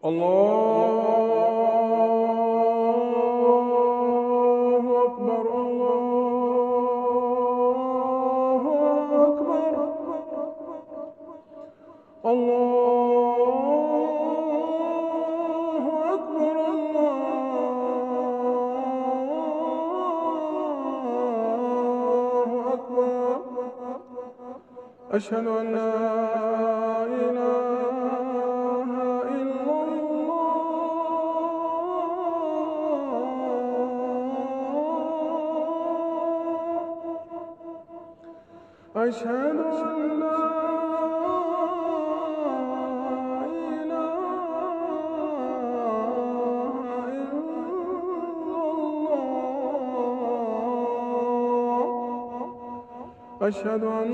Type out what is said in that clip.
الله أكبر الله أكبر الله أكبر الله أكبر. أشهد أن لا إله إلا الله. أشهد أن لا إله إلا الله. أشهد أن